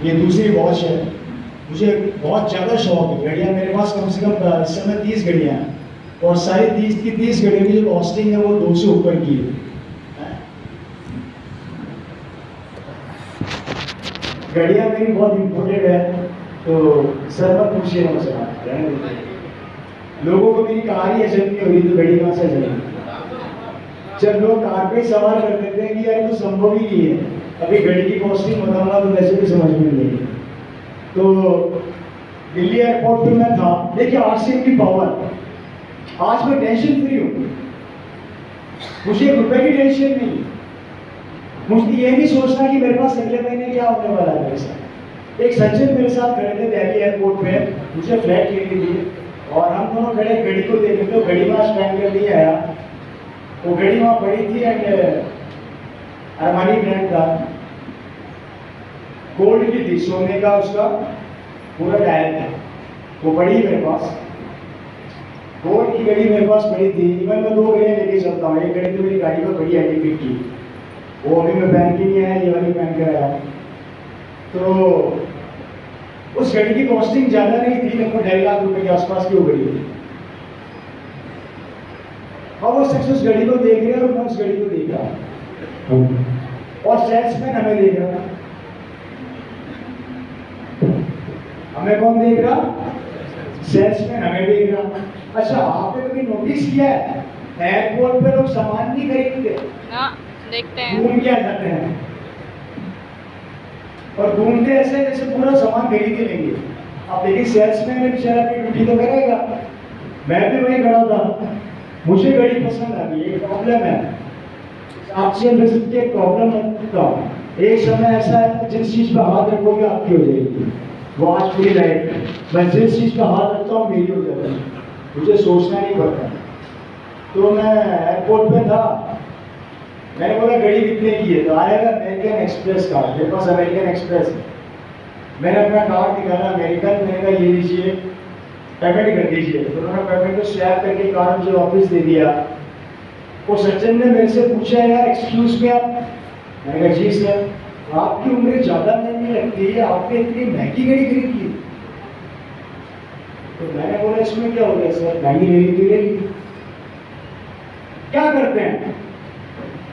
ये दूसरी वॉच है। मुझे बहुत ज़्यादा शौक है घड़ियाँ, मेरे पास कम से कम इस समय 30 घड़ियाँ हैं और सारी 30 की 30 घड़ियों की जो कॉस्टिंग है वो 2 से ऊपर की है। घड़ियाँ मेरी बहुत इम्पोर्टेड है, तो सर मत पूछिए मुझसे, लोगों को मेरी कार ही अचल नहीं हो रही तो घड़ी कहाँ से चलेगी। जब लोग कार पे सवाल कर देते हैं कि यार ये तो संभव ही नहीं है, अभी घड़ी की कॉस्टिंग बताऊंगा तो वैसे भी समझ में नहीं। तो दिल्ली एयरपोर्ट पे मैं था, देखिए आरसीएम की पावर, आज मैं टेंशन फ्री हूँ, मुझे ₹1 की टेंशन नहीं, मुझे ये नहीं सोचना कि मेरे पास अगले महीने क्या होने वाला है मेरे साथ। एक सज्जन मेरे साथ खड़े थे दिल्ली एयरपोर्ट पे, मुझे फ्लाइट लेनी थी और हम दोनों खड़े घड़ी को देख रहे थे, घड़ी में स्टैंड कर लिए आया, वो घड़ी वहाँ पड़ी थी एंड अरमानी ब्रांड का, गोल्ड की थी, सोने का उसका पूरा डायल था, वो पड़ी मेरे पास, गोल्ड की घड़ी मेरे पास पड़ी थी। इवन मैं 2 घड़ियाँ लेके चलता हूँ, एक घड़ी तो मेरी गाड़ी में पड़ी है एंटीक की, वो अभी मैं पहन के नहीं आया, ये वाली पहन कर आया। तो उस घड़ी की कॉस्टिंग ज़्यादा नहीं थी, लगभग 2.5 लाख रुपए के आसपास की वो घड़ी थी। और वो शख्स उस घड़ी को देख रहे और मैं उस घड़ी को देख रहा और सेल्समैन हमें देख रहा। हमें कौन देख रहा? सेल्समैन हमें देख रहा। अच्छा, आपने कभी नोटिस किया है एयरपोर्ट पे लोग सामान नहीं खरीदते, देखते हैं, घूम के आ जाते हैं और घूमते ऐसे जैसे पूरा सामान खरीद के लेंगे। अब देखिए सेल्समैन ने बेचारा अपनी ड्यूटी तो करेगा, मैं भी वहीं खड़ा था, मुझे घड़ी पसंद आ गई। एक प्रॉब्लम है, आपसे विजिट के प्रॉब्लम होता है, एक समय ऐसा है जिस चीज पर हाथ रखोगे आपकी हो जाएगी, वो आज पूरी लाइफ मैं जिस चीज पर हाथ रखता हूँ मेरी हो जाती है, मुझे सोचना नहीं पड़ता। तो मैं एयरपोर्ट पे था, मैंने बोला घड़ी कितने की है, तो आएगा अमेरिकन एक्सप्रेस का, मेरे पास अमेरिकन एक्सप्रेस है। मैंने अपना कार्ड निकाला अमेरिकन, मैंने कहा ये लीजिए पेमेंट कर दीजिए, तो उन्होंने पेमेंट को स्वैप करके कार्ड मुझे वापस दे दिया। वो सज्जन ने मेरे से पूछा यार एक्सक्यूज मी आप, मैंने कहा जी सर, आपकी उम्र ज़्यादा नहीं लगती है, आपने इतनी महंगी घड़ी खरीदी है। तो मैंने बोला इसमें क्या हो गया सर, महंगी लेगी, क्या करते हैं?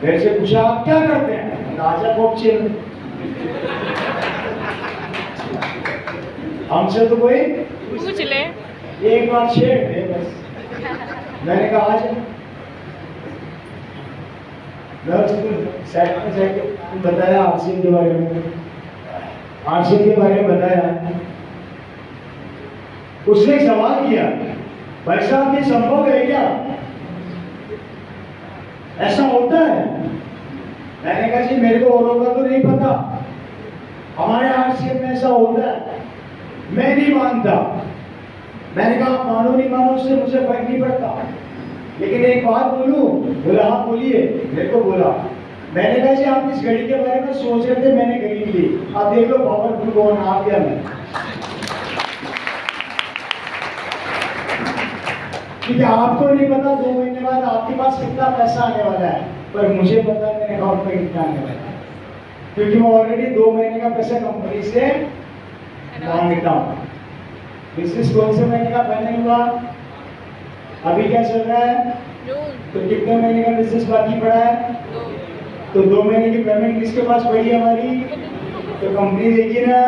मेरे से पूछा आप क्या करते हैं? राजा कोप चिल, हमसे तो कोई पूछ ले, एक बार छेड़ दे बस। मैंने कहा आज सेट में जाके बताया आरसीएम के बारे में, आरसीएम के बारे में बताया। उसने एक सवाल किया, भाई साहब ये संभव है क्या, ऐसा होता है? मैंने कहा जी मेरे को और तो नहीं पता, हमारे आरसीएम में ऐसा होता है, मैं नहीं मानता। मैंने कहा आप मानो नहीं मानो उससे मुझे फर्क नहीं पड़ता, लेकिन एक बात बोलूं? बोला हाँ बोलिए। मेरे को बोला, मैंने कहा जी आप इस घड़ी के बारे में सोच रहे थे, मैंने खरीद ली, अब देख लो पावरफुल कौन आप या मैं। क्योंकि आपको नहीं पता 2 महीने बाद आपके पास कितना पैसा आने वाला है, पर मुझे पता है मेरे अकाउंट में कितना आने वाला है, क्योंकि मैं ऑलरेडी 2 महीने का पैसा कंपनी से मांगता हूँ। बिजनेस कौन से महीने का फाइनल हुआ, अभी क्या चल रहा है, तो कितने महीने का बिजनेस बाकी पड़ा है? तो 2 महीने की पेमेंट किसके पास पड़ी है हमारी? तो कंपनी देगी ना।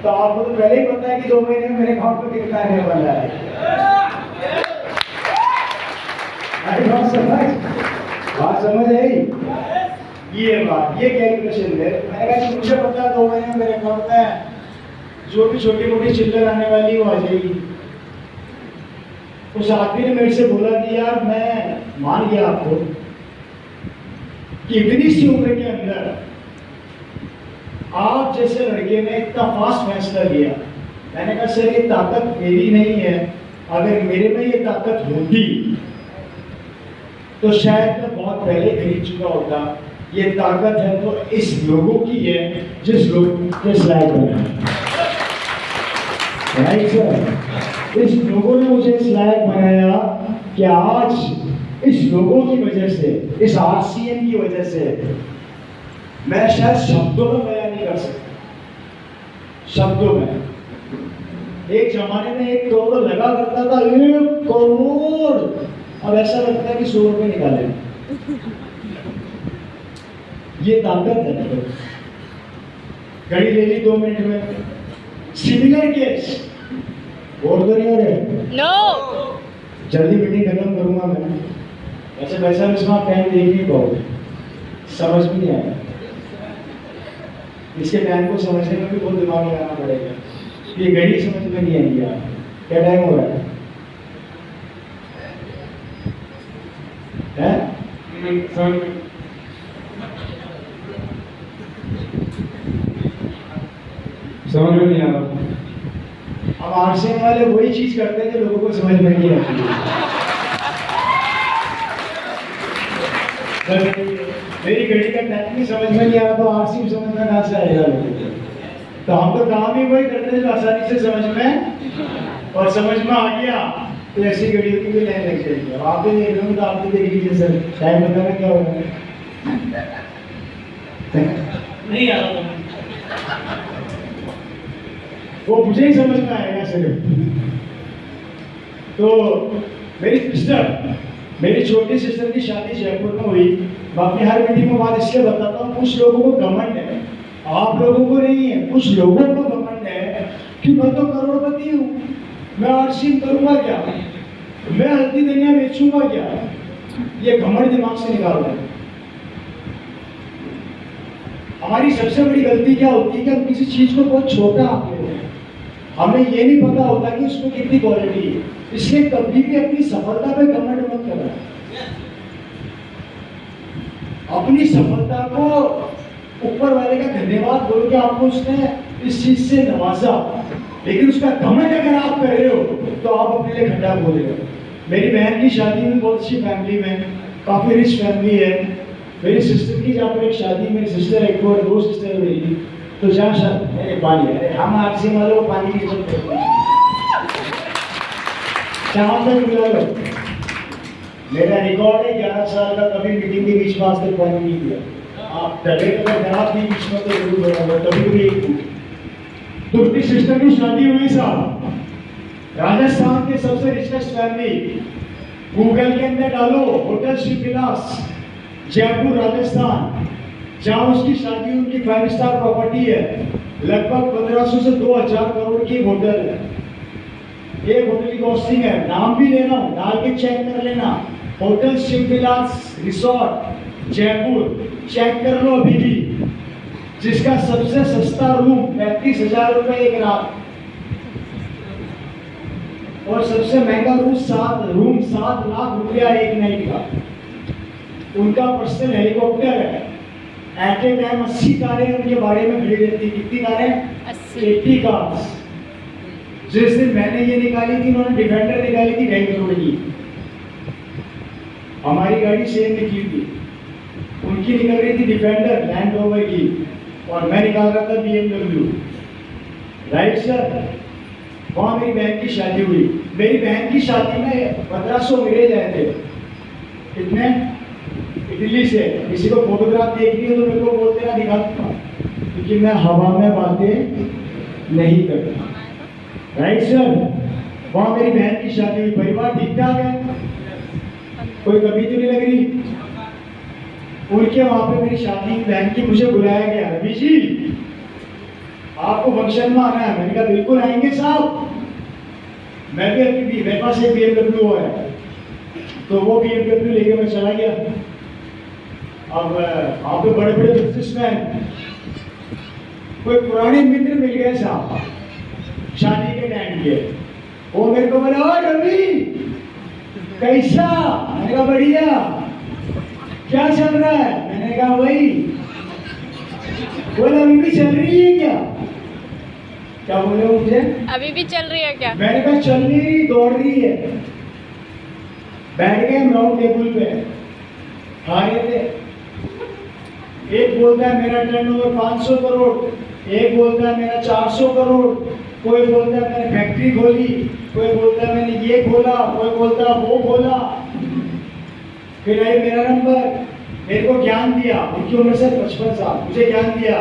तो आपको तो पहले ही पता है कि 2 महीने में मेरे अकाउंट में कितना आने वाला है। बात समझ आई? ये बात, ये कैलकुलेशन है। मैंने कहा कि मुझे पता है 2 महीने में मेरे अकाउंट में जो भी छोटी मोटी चिल्लर आने वाली वो आ जाएगी। उस आदमी ने मेरे से बोला कि यार मैं मान गया आपको कि इतनी सी उम्र के अंदर आप जैसे लड़के ने इतना फास्ट फैसला लिया। मैंने कहा सर ये ताकत मेरी नहीं है, अगर मेरे में ये ताकत होती तो शायद मैं बहुत पहले खरीद चुका होता। ये ताकत है तो इस लोगों की है जिस लोग के स्लाइड बनाया, राइट सर? इस लोगों ने मुझे इस लायक बनाया कि आज इस लोगों की वजह से, इस आरसीएम की वजह से मैं शायद शब्दों में बयान नहीं कर सकता। शब्दों में। एक जमाने में 1 करोड़ लगा करता था, 1 करोड़, अब ऐसा लगता है कि 100 रुपए निकाले। ये ताकत है। घड़ी ले ली 2 मिनट में। सिमिलर केस और तो नहीं हो रहे। नो जल्दी मीटिंग खत्म करूंगा मैं। ऐसे वैसा भी इसमें टाइम देख नहीं पाओगे, समझ भी नहीं आएगा। इसके टाइम को समझने में भी बहुत दिमाग लगाना पड़ेगा। ये घड़ी समझ में नहीं आएगी यार, क्या टाइम हो रहा है? समझ में नहीं आ रहा। अब आरसीएम वाले वही चीज करते हैं जो लोगों को समझ में नहीं आती है। मेरी घड़ी का टाइम भी समझ में नहीं आ रहा तो आरसीएम समझ में कहाँ से आएगा लोगों को? तो हम तो काम ही वही करते हैं जो आसानी से समझ में, और समझ में आ गया तो ऐसी घड़ियों की भी लाइन लग जाएगी। अब आप भी देख रहे हो तो आप भी देख लीजिए सर, टाइम बताना क्या होगा। नहीं आ रहा वो मुझे ही समझ में आएगा सिर्फ। तो मेरी छोटी सिस्टर की शादी जयपुर में हुई। मैं अपनी हर मीटिंग में बात इसलिए बताता हूँ, कुछ लोगों को घमंड है, आप लोगों को नहीं है, कुछ लोगों को घमंड है कि मैं तो करोड़पति हूँ, मैं आरसीएम करूंगा क्या, मैं हल्दी धनिया बेचूंगा क्या। ये घमंड दिमाग से निकाल रहे हैं। हमारी सबसे बड़ी गलती क्या होती है कि हम किसी चीज को बहुत छोटा आंक लेते हैं। हमें ये नहीं पता होता कि उसमें कितनी क्वालिटी है। इसलिए कभी भी अपनी सफलता पे घमंड मत करना। अपनी सफलता को ऊपर वाले का धन्यवाद बोल के आपको उसने इस चीज से नवाजा, लेकिन उसका घमंड अगर आप कर रहे हो तो आप अपने लिए खड्डा खोल रहे हो। मेरी बहन की शादी में बहुत अच्छी फैमिली में, काफी रिच फैमिली है। मेरी सिस्टर की जहाँ पर एक शादी, मेरी सिस्टर एक और 2 सिस्टर है मेरी, तो जहाँ शादी पानी है, हम आरसीएम वालों को पानी की जरूरत है, शाम तक मिला लो। मेरा रिकॉर्ड है 11 साल का, कभी मीटिंग के बीच में आज तक पानी नहीं दिया। आप डरे अगर खराब थी बीच में तो जरूर बताऊंगा, कभी भी। तो उसकी सिस्टर की शादी हुई साहब, राजस्थान के सबसे रिचेस्ट फैमिली, गूगल के अंदर डालो होटल श्री विलास जयपुर राजस्थान, जहाँ उसकी शादी उनकी 5 स्टार प्रॉपर्टी है। लगभग 1500 से 2000 करोड़ की होटल है। एक होटल की कॉस्टिंग है, नाम भी लेना हो डाल के चेक कर लेना, hotel Shivvilas resort Jaipur, check कर लो अभी भी। जिसका सबसे सस्ता रूम 35,000 रुपए एक रात, और सबसे महंगा रूम 7 लाख रुपया एक नाइट का। उनका पर्सनल हेलीकॉप्टर है। एट ए टाइम 80 कारें उनके बारे में खड़ी रहती। कितनी कारें? 80 कार्स। जिस दिन मैंने ये निकाली थी, उन्होंने डिफेंडर निकाली थी 2.5 करोड़ की। हमारी गाड़ी सेम निकली थी, उनकी निकल रही थी डिफेंडर लैंड रोवर की, और मैं निकाल रहा था BMW। Right sir. वहाँ मेरी बहन की शादी हुई। मेरी बहन की शादी में 1500 अंग्रेज आए थे। कितने? दिल्ली से। किसी को फोटोग्राफ देखनी हो तो मेरे को बोलते ना, दिखाता, क्योंकि मैं हवा में बातें नहीं करता। Right sir. वहाँ मेरी बहन की शादी हुई, परिवार ठीक ठाक है, कोई कमी तो नहीं लग रही। उनके वहाँ पे मेरी शादी बहन की, मुझे बुलाया गया, रवि जी आपको फंक्शन में आना है। मैंने कहा बिल्कुल आएंगे साहब। मैं भी अपनी, मेरे पास एक BMW है, तो वो BMW लेके मैं चला गया। अब आप तो बड़े बड़े बिजनेसमैन, कोई पुराने मित्र मिल गए साहब शादी के टाइम के। वो मेरे को बोला, ओ रवि कैसा? मैंने कहा बढ़िया, क्या चल रहा है? मैंने कहा वही। बोला अभी भी चल रही है क्या? क्या बोले मुझे? अभी भी चल रही है क्या? मैंने कहा चल नहीं रही, दौड़ रही है। बैठ गए हम राउंड टेबल पे, खा रहे थे। एक बोलता है मेरा टर्नओवर 500 करोड़, एक बोलता है मेरा 400 करोड़, कोई बोलता है मैंने फैक्ट्री खोली, कोई बोलता है मैंने ये खोला, कोई बोलता है वो खोला। फिर आई मेरा नंबर, मेरे को ज्ञान दिया। उनकी उम्र से 55 साल, मुझे ज्ञान दिया।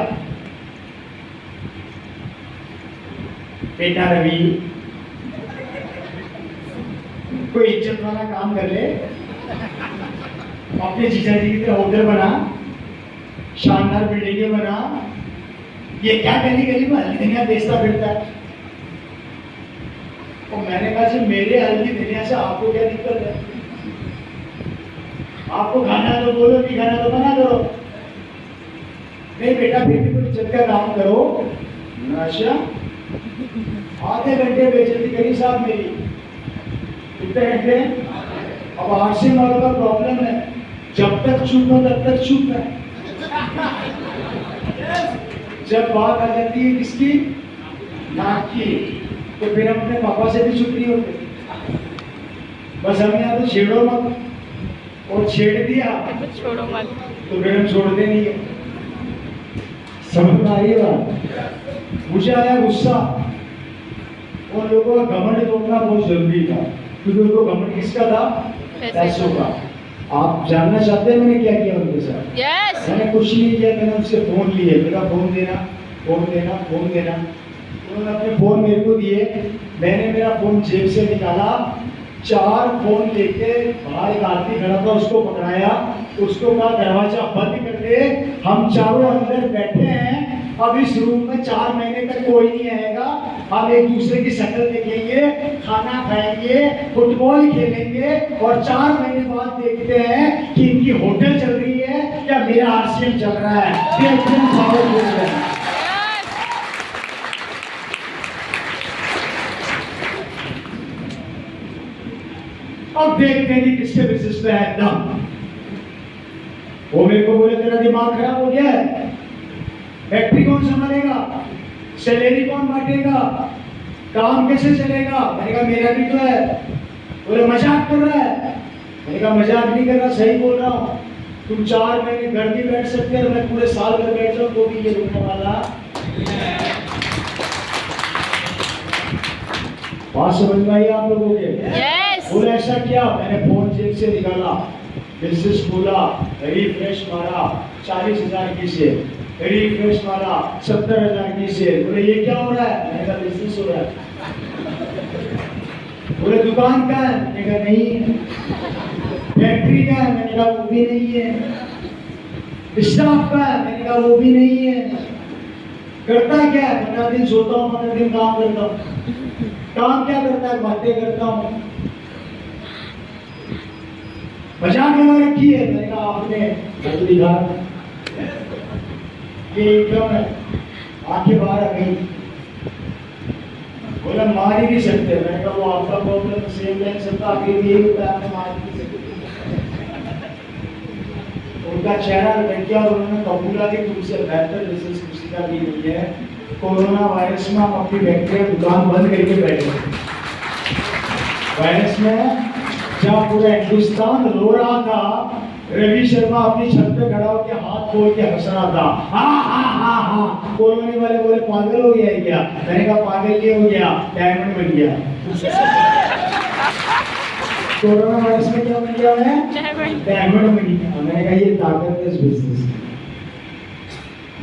बेटा रवि कोई इज्जत वाला काम कर ले, अपने जीजा जी की तरह होटल बना, शानदार बिल्डिंगें बना। ये क्या गली गली में हल्दी धनिया बेचता फिरता है? और मैंने कहा जी मेरे हल्दी धनिया से आपको क्या दिक्कत है? आपको खाना तो बोलो कि खाना तो बना करो। नहीं बेटा फिर भी कुछ इज्जत का काम करो। अच्छा आधे घंटे बेइज्जती करी साहब मेरी। कितने घंटे? अब 8 से 9 का प्रॉब्लम है, जब तक चुप हो तब तक चुप है। जब बात आ जाती है किसकी? नाक की, तो फिर हम अपने पापा से भी चुप नहीं होते। बस हम यहाँ तो छेड़ो मत, और छेड़ दिया छोड़ो मत। तो फिर हम छोड़ते नहीं है। समझ में आ रही है बात? मुझे आया गुस्सा। उन लोगों का घमंड तोड़ना बहुत जरूरी था, क्योंकि उनको घमंड किसका था? पैसों का। आप जानना चाहते हैं मैंने क्या किया उनके साथ? यस। मैंने कुछ नहीं किया, मैंने उनसे फोन लिए। मेरा फोन देना, फोन देना, फोन देना। उन्होंने अपने फोन मेरे को दिए, मैंने मेरा फोन जेब से निकाला, 4 फोन लेके बाहर एक आदमी खड़ा था, उसको पकड़ाया, उसको कहा दरवाजा बंद कर दे, हम चारों अंदर बैठे हैं। अब इस रूम में 4 महीने तक कोई नहीं आएगा। हम एक दूसरे की शक्ल देखेंगे, खाना खाएंगे, फुटबॉल खेलेंगे, और 4 महीने बाद देखते हैं कि इनकी होटल चल रही है या मेरा आरसीएम चल रहा है। ये एकदम पावरफुल है। अब देखते हैं कि किसके बिजनेस में है दम। वो मेरे को बोले तेरा दिमाग खराब हो गया है, फैक्ट्री कौन संभालेगा, सैलरी कौन बांटेगा, काम कैसे चलेगा? मैंने कहा मेरा भी तो है। बोले मजाक कर रहा है। मैंने कहा मजाक नहीं कर रहा, सही बोल रहा हूँ। तुम 4 महीने घर नहीं बैठ सकते, और मैं पूरे साल घर बैठ जाऊँ तो भी ये रुकने वाला। बात समझ में आई आप लोगों के? यस। बोले ऐसा क्या? मैंने फोन जेब से निकाला, बिजनेस खोला, रिफ्रेश मारा, 40,000 की सेल, रिफ्रेश मारा, 70,000 की सेल। बोले ये क्या हो रहा है? मैंने कहा बिजनेस हो रहा है। बोले दुकान का है? मैंने कहा नहीं है। फैक्ट्री का है? मैंने कहा वो भी नहीं है। स्टाफ का है? मैंने कहा वो भी नहीं है। करता क्या है? 15 दिन सोता हूँ, 15 दिन काम करता हूँ। काम क्या करता है? बातें करता हूँ। मजाक लगा रखी है। मैंने कहा आपने दिखा, ये इनकम है, आंखें बाहर आ गई। बोला मार ही नहीं सकते। मैंने कहा वो आपका प्रॉब्लम, सेम लाइन सबका आगे भी यही होता है, आपने मार नहीं सकते। उनका चेहरा लग गया और उन्होंने कबूला कि तुमसे बेहतर बिजनेस किसी का भी नहीं है। कोरोना वायरस में हम अपनी फैक्ट्री दुकान बंद करके बैठे। वायरस में जब पूरा हिंदुस्तान रो रहा था, रवि शर्मा अपनी छत पे खड़ा होकर हाथ खोल के हंस रहा था। हा हा हा हा। कोरोना वाले बोले पागल हो गया है क्या? मैंने कहा पागल ये हो गया, डायमंड बन गया। कोरोना वायरस में क्या बन गया है? डायमंड बन गया। मैंने कहा ये ताकत है इस बिजनेस की।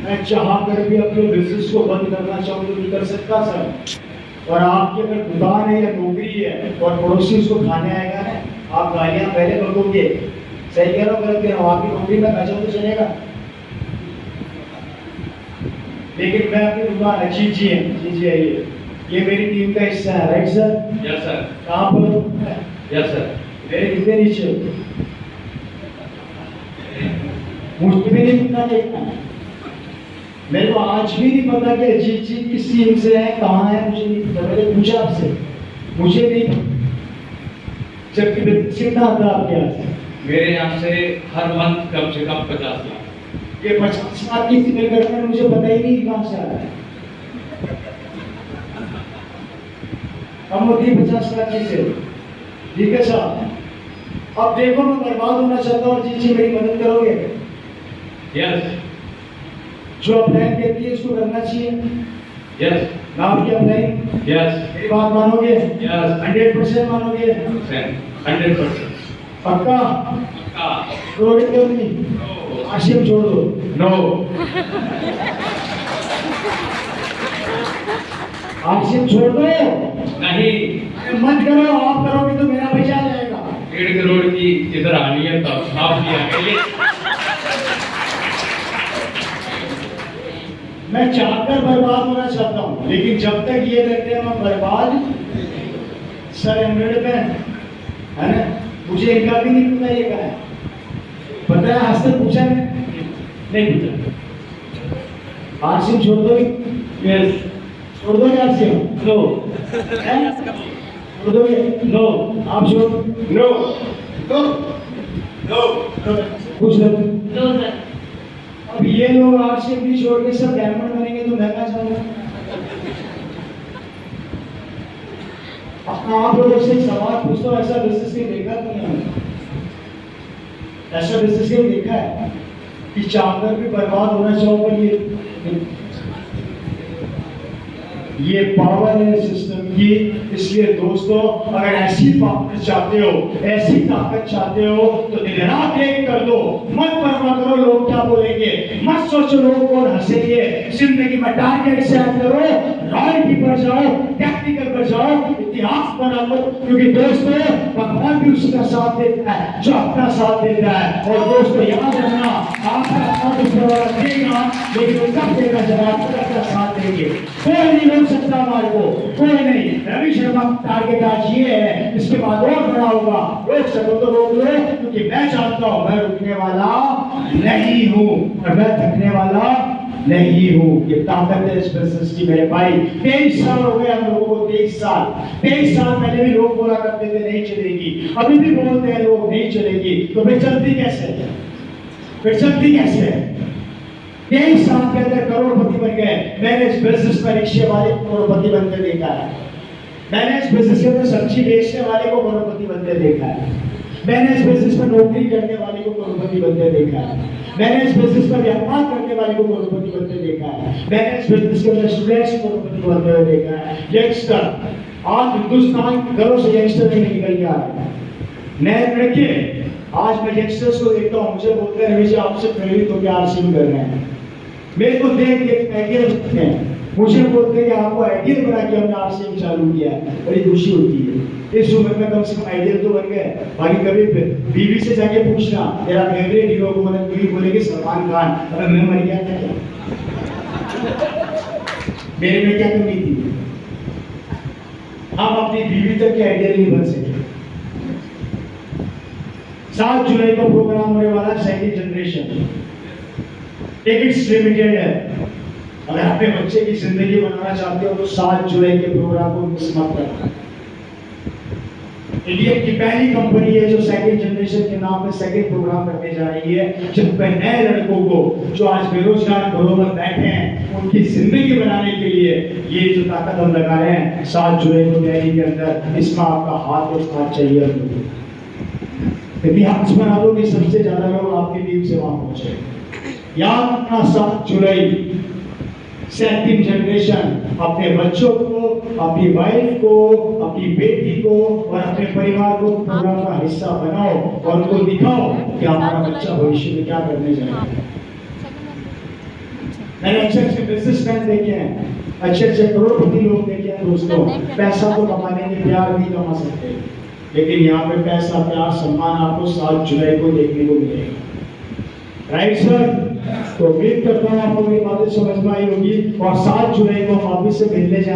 मैं चाह कर भी अपने बिजनेस को बंद करना चाहूँ तो नहीं कर सकता सर। और आपकी अगर दुकान है या नौकरी है और पड़ोसी उसको खाने आएगा ना, आप गालियां पहले बकोगे। सही कह रहा हूँ गलत कह रहा हूँ? आपकी नौकरी में खर्चा तो चलेगा, लेकिन मैं अपनी दुकान अच्छी जी है, जी है, ये मेरी टीम का हिस्सा है। Right sir? Yes sir. कहाँ पर? Yes sir. मेरे कितने नीचे? मुझे भी नहीं पता देखना। मेरे को आज भी नहीं पता कि अजीत जी किस टीम से है, कहाँ है, मुझे नहीं पता। मैंने पूछा आपसे, मुझे नहीं पता। जबकि बिजनेस कितना आता है आपके यहाँ से? मेरे यहाँ से हर मंथ कम से कम 50 लाख। ये 50 लाख की फिगर करते हैं, मुझे पता ही नहीं कहाँ से आ रहा है। कम होती है 50 लाख की से। ठीक है साहब, अब देखो मैं बर्बाद होना चाहता हूँ, अजीत जी मेरी मदद करोगे? यस। जो अप्लाई कहती है उसको करना चाहिए। यस। नाम की अप्लाई? यस। मेरी बात मानोगे? यस। 100% मानोगे? 100%। पक्का? पक्का। करोगे क्यों नहीं? आशिम छोड़ दो। नो। आरसीएम छोड़ दो। नहीं, अरे मत करो, आप करोगे तो मेरा पैसा जाएगा। 1.5 करोड़ की इधर आनी है तो आप भी आएंगे। मैं चाहकर बर्बाद होना चाहता हूँ, लेकिन जब तक ये रहते हैं मैं बर्बाद सर 100 पे है ना। मुझे इनका भी नहीं पता ये क्या है। पता है आज तक पूछा नहीं पूछा। आरसीएम छोड़ दो। यस, छोड़ दोगे आरसीएम? नो, छोड़ दोगे? नो, आप छोड़? नो, नो नो, पूछ लो। No sir. अब ये लोग आरसीएम भी छोड़ के सब डायमंड बनेंगे तो मैं क्या चाहूंगा? आप लोगों से एक सवाल पूछता हूँ, ऐसा बिजनेस कहीं देखा नहीं है? ऐसा बिजनेस कहीं देखा है कि चाहकर भी बर्बाद होना चाहो पर ये पावर है सिस्टम की। इसलिए दोस्तों, अगर ऐसी पावर चाहते हो, ऐसी ताकत चाहते हो तो दिन रात एक कर दो। मत परवाह करो लोग क्या बोलेंगे, मत सोचो लोग कौन हंसेंगे। जिंदगी में टारगेट सेट करो, रॉयल्टी पर जाओ, टेक्निकल पर जाओ, इतिहास बना लो। क्योंकि दोस्तों, भगवान भी उसका साथ देता है जो अपना साथ देता है। और दोस्तों याद रखना, आपका साथ ऊपर वाला देगा, लेकिन वो कब देगा जब आप अपना साथ देंगे। कोई नहीं रोक सकता हमारे को, कोई नहीं। रवि शर्मा टारगेट आज ये है, इसके बाद और बड़ा होगा। रोक सको तो रोक लो, क्योंकि मैं जानता हूं मैं रुकने वाला नहीं हूं और मैं थकने वाला नहीं हूं। ये ताकत है इस बिजनेस की मेरे भाई। 23 साल हो गए हम लोगों को, 23 साल पहले भी लोग बोला करते थे नहीं चलेगी, अभी भी बोलते हैं लोग नहीं चलेगी, तो फिर चलती कैसे है? फिर चलती कैसे है? 23 साल के अंदर करोड़पति बन गए। मैंने इस बिजनेस में रिक्शे वाले को करोड़पति बनते देखा है। मैंने इस बिजनेस के अंदर सब्जी बेचने वाले को करोड़पति बनते देखा है। मैंने इस बिजनेस में नौकरी करने वाले को करोड़पति बनते देखा है। मैंने इस बिजनेस में व्यापार करने वाले को करोड़पति बनते देखा है। मैंने इस बिजनेस के अंदर स्टूडेंट्स को करोड़पति बनते हुए देखा है। यंगस्टर, आज हिंदुस्तान के घरों से यंगस्टर नहीं निकल के आ रहे हैं। नए लड़के, आज मैं यंगस्टर्स को देखता हूँ, मुझे बोलते हैं रवि जी आपसे प्रेरित होकर आरसीएम कर रहे हैं। मेरे को देख देख आइडियल होते हैं, मुझे बोलते हैं कि आपको आइडियल बना के हमने आरसीएम चालू किया है। बड़ी खुशी होती है। इस उम्र में कम से कम आइडियल तो बन गए। बाकी कभी बीवी से जाके पूछना तेरा फेवरेट हीरो कौन है, बीवी बोलेगी सलमान खान। अरे मैं मर गया था क्या? मेरे में क्या कमी थी? हम अपनी बीवी तक के आइडियल नहीं बन सके। 7 जुलाई को प्रोग्राम होने वाला सेकंड जनरेशन, टिकट्स लिमिटेड है। अगर अपने बच्चे की जिंदगी बनाना चाहते हो तो 7 जुलाई के प्रोग्राम को मिस मत करना। इंडिया की पहली कंपनी है जो सेकंड जनरेशन के नाम पे सेकंड प्रोग्राम करने जा रही है, जिसमें नए लड़कों को जो आज बेरोजगार घरों में बैठे हैं उनकी जिंदगी बनाने के लिए ये जो ताकत हम लगा रहे हैं 7 जुलाई को दिल्ली के अंदर, इसमें आपका हाथ और साथ चाहिए। इतिहास बना दो कि सबसे ज्यादा लोग आपकी टीम से वहां पहुंचे। याद रखना 7 जुलाई सेकंड जनरेशन अपने बच्चों को, अपनी वाइफ को, अपनी बेटी को और अपने परिवार को प्रोग्राम का हिस्सा बनाओ और उनको दिखाओ कि हमारा बच्चा भविष्य में क्या करने जा रहा है। मैंने अच्छे अच्छे बिजनेसमैन देखे हैं, अच्छे अच्छे करोड़पति लोग देखे हैं दोस्तों। पैसा तो कमाने के प्यार नहीं कमा सकते, लेकिन यहाँ पे पैसा, प्यार, सम्मान आपको 7 जुलाई को देखने को मिलेगा। Right sir? तो उम्मीद करता हूँ आपको मेरी बातें समझ में आई होगी और 7 जुलाई को हम वापिस से मिलने जा